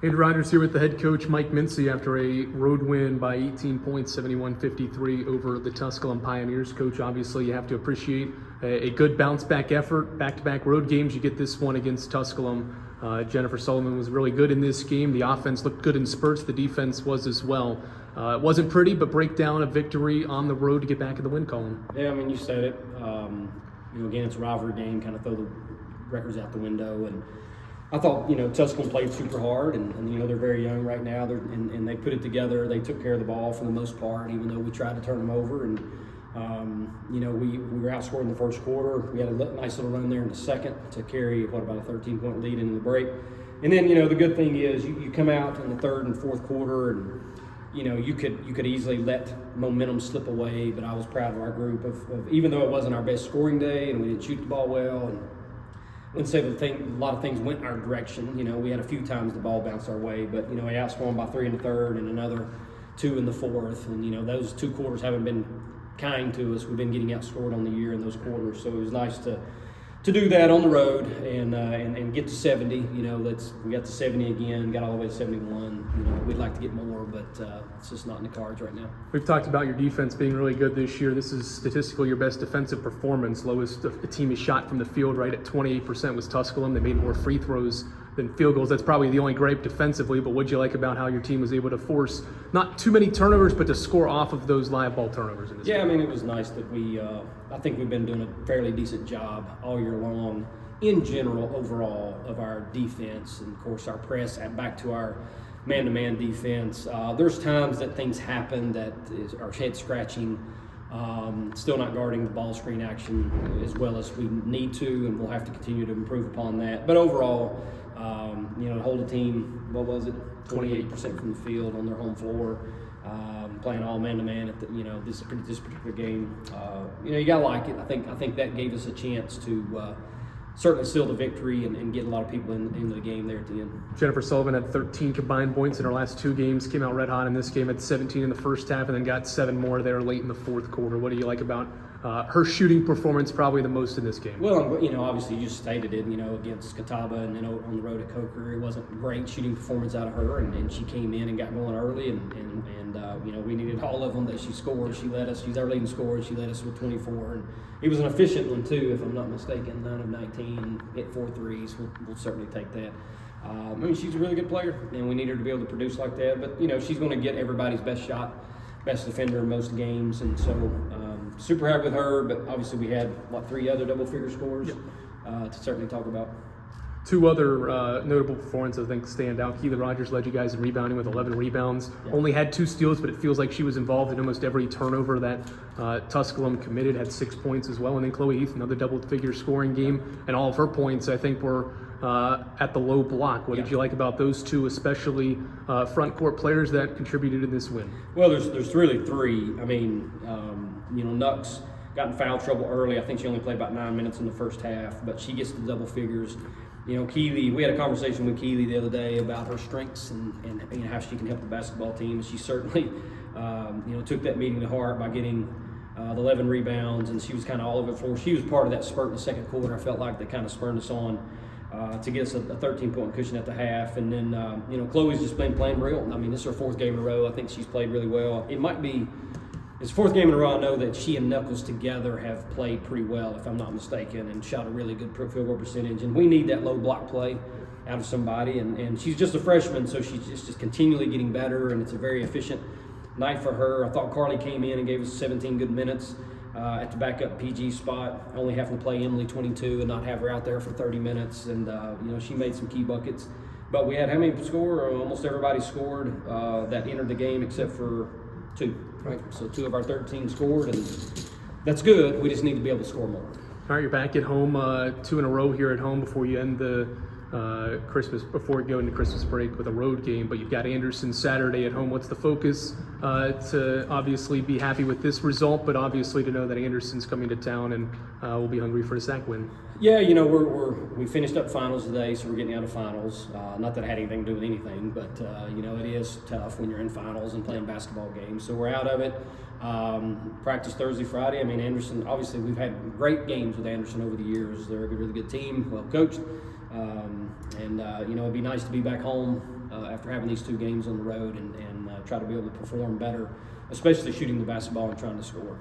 Andrew Rogers here with the head coach, Mike Mincey, after a road win by 18 points, 71-53 over the Tusculum Pioneers. Coach, obviously you have to appreciate a good bounce-back effort, back-to-back road games. You get this one against Tusculum. Jennifer Sullivan was really good in this game. The offense looked good in spurts. The defense was as well. It wasn't pretty, but break down a victory on the road to get back in the win column. Yeah, I mean, you said it. Again, it's a rivalry game, kind of throw the records out the window. And I thought, Tusculum played super hard, and they're very young right now. And they put it together. They took care of the ball for the most part, even though we tried to turn them over. And, we were outscored in the first quarter. We had a nice little run there in the second to carry, about a 13-point lead into the break. And then, the good thing is you come out in the third and fourth quarter, and, you could easily let momentum slip away. But I was proud of our group of even though it wasn't our best scoring day and we didn't shoot the ball well, and I wouldn't say a lot of things went our direction. We had a few times the ball bounced our way, but we outscored them by 3 in the third and another 2 in the fourth. And those 2 quarters haven't been kind to us. We've been getting outscored on the year in those quarters, so it was nice to do that on the road and get to 70. We got to 70 again, got all the way to 71. We'd like to get more, but it's just not in the cards right now. We've talked about your defense being really good this year. This is statistically your best defensive performance. Lowest the team is shot from the field, right at 28% was Tusculum. They made more free throws than field goals. That's probably the only gripe defensively, but what'd you like about how your team was able to force not too many turnovers, but to score off of those live ball turnovers in this game? I mean, it was nice that I think we've been doing a fairly decent job all year long in general overall of our defense, and of course our press, back to our man-to-man defense. There's times that things happen that are head-scratching, still not guarding the ball screen action as well as we need to, and we'll have to continue to improve upon that. But overall, to hold a team, 28% from the field on their home floor, playing all man-to-man at this particular game. You gotta like it. I think that gave us a chance to certainly seal the victory and get a lot of people into the game there at the end. Jennifer Sullivan had 13 combined points in her last 2 games, came out red hot in this game, had 17 in the first half, and then got 7 more there late in the fourth quarter. What do you like about her shooting performance, probably the most in this game? Well, obviously you just stated it, against Catawba and then on the road at Coker. It wasn't a great shooting performance out of her, and she came in and got going early, and we needed all of them that she scored. She led us, she's our leading scorer, she led us with 24, and it was an efficient one too, if I'm not mistaken, 9 of 19, hit 4 threes. We'll certainly take that. She's a really good player, and we need her to be able to produce like that, but she's going to get everybody's best shot, best defender in most games, and so super happy with her. But obviously we had 3 other double-figure scores to certainly talk about. 2 other notable performances I think stand out. Keely Rogers led you guys in rebounding with 11 rebounds. Only had 2 steals, but it feels like she was involved in almost every turnover that Tusculum committed, had 6 points as well. And then Chloe Heath, another double-figure scoring game, and all of her points I think were at the low block. What did you like about those 2, especially front court players that contributed in this win? Well, there's really 3. I mean, Nux got in foul trouble early. I think she only played about 9 minutes in the first half, but she gets to double figures. Keely, we had a conversation with Keely the other day about her strengths and how she can help the basketball team. And she certainly, took that meeting to heart by getting the 11 rebounds, and she was kind of all over the floor. She was part of that spurt in the second quarter. I felt like they kind of spurred us on to get us a 13-point cushion at the half. And then, Chloe's just been playing real. I mean, this is her 4th game in a row. I think she's played really well. It might be his 4th game in a row. I know that she and Knuckles together have played pretty well, if I'm not mistaken, and shot a really good field goal percentage. And we need that low block play out of somebody. And she's just a freshman, so she's just continually getting better, and it's a very efficient night for her. I thought Carly came in and gave us 17 good minutes at the backup PG spot, only having to play Emily 22 and not have her out there for 30 minutes. And, she made some key buckets. But we had how many score? Almost everybody scored that entered the game except for 2. Right, so 2 of our 13 scored, and that's good. We just need to be able to score more. All right, you're back at home, 2 in a row here at home before you end the before you go into Christmas break with a road game. But you've got Anderson Saturday at home. What's the focus to obviously be happy with this result, but obviously to know that Anderson's coming to town and we'll be hungry for a SAC win? Yeah, we finished up finals today, so we're getting out of finals. Not that it had anything to do with anything, but it is tough when you're in finals and playing basketball games. So we're out of it. Practice Thursday, Friday. I mean, Anderson, obviously we've had great games with Anderson over the years. They're a really good team, well coached. It'd be nice to be back home after having these 2 games on the road and try to be able to perform better, especially shooting the basketball and trying to score.